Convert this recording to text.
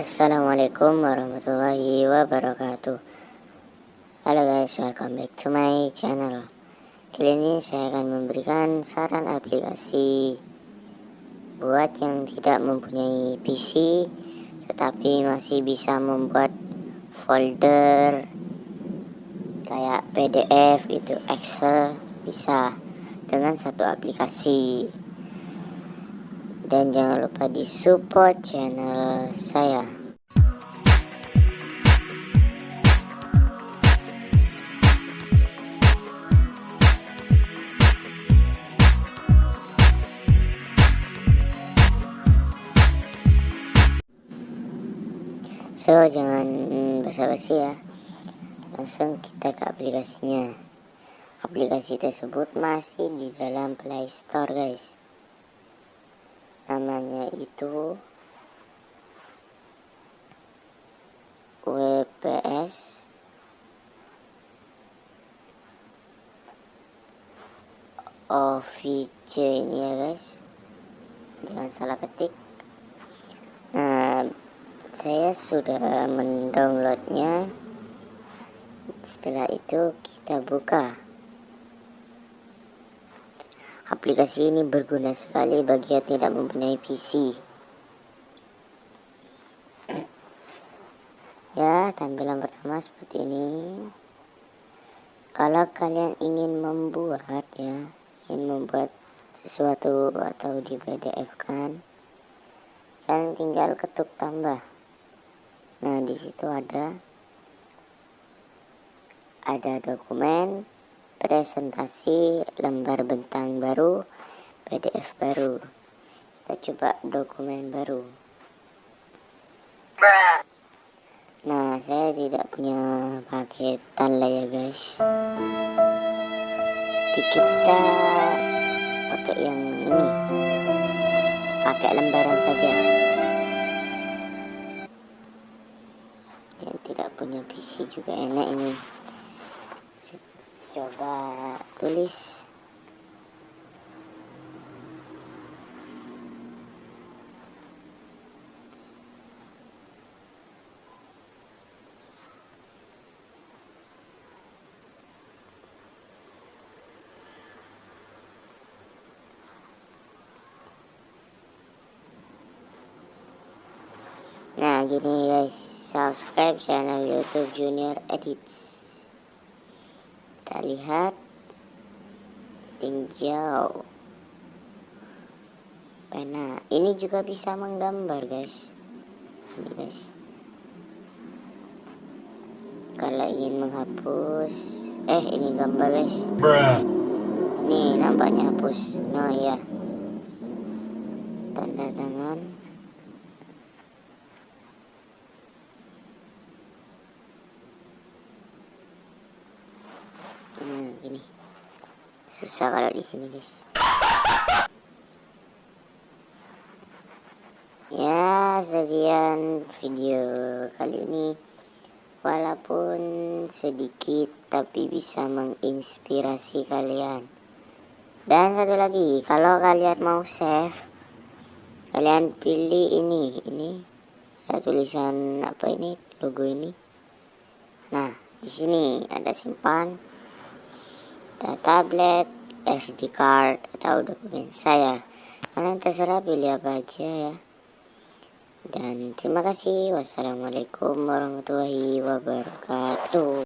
Assalamualaikum warahmatullahi wabarakatuh. Halo guys, welcome back to my channel. Kali ini saya akan memberikan saran aplikasi buat yang tidak mempunyai PC tetapi masih bisa membuat folder kayak PDF itu, Excel, bisa dengan satu aplikasi. Dan jangan lupa di support channel saya. So, jangan basa-basi ya. Langsung kita ke aplikasinya. Aplikasi tersebut masih di dalam Play Store, guys. Namanya itu WPS OVC ini ya guys, jangan salah ketik. Nah, saya sudah mendownloadnya. Setelah itu kita buka. Aplikasi ini berguna sekali bagi yang tidak mempunyai PC. Ya, tampilan pertama seperti ini. Kalau kalian ingin membuat sesuatu atau di PDF kan, kalian tinggal ketuk tambah. Nah, di situ ada dokumen, presentasi, lembar bentang baru, PDF baru. Kita coba dokumen baru. Nah, saya tidak punya paketan lah ya guys. Kita pakai yang ini, pakai lembaran saja. Yang tidak punya PC juga enak ini. Coba tulis. Nah, gini guys, subscribe channel YouTube Junior Edits. Kita lihat tinjau pena. Ini juga bisa menggambar guys. Ini guys. Kalau ingin menghapus, ini gambar guys. Ini nampaknya hapus. Nah ya, tanda tangan. Nah, gini. Susah kalau di sini, guys. Ya, sekian video kali ini. Walaupun sedikit tapi bisa menginspirasi kalian. Dan satu lagi, kalau kalian mau save, kalian pilih ini. Ini ada tulisan apa ini? Logo ini. Nah, di sini ada simpan. Ada tablet, SD card, atau dokumen saya. Kalian terserah pilih apa aja ya. Dan terima kasih. Wassalamualaikum warahmatullahi wabarakatuh.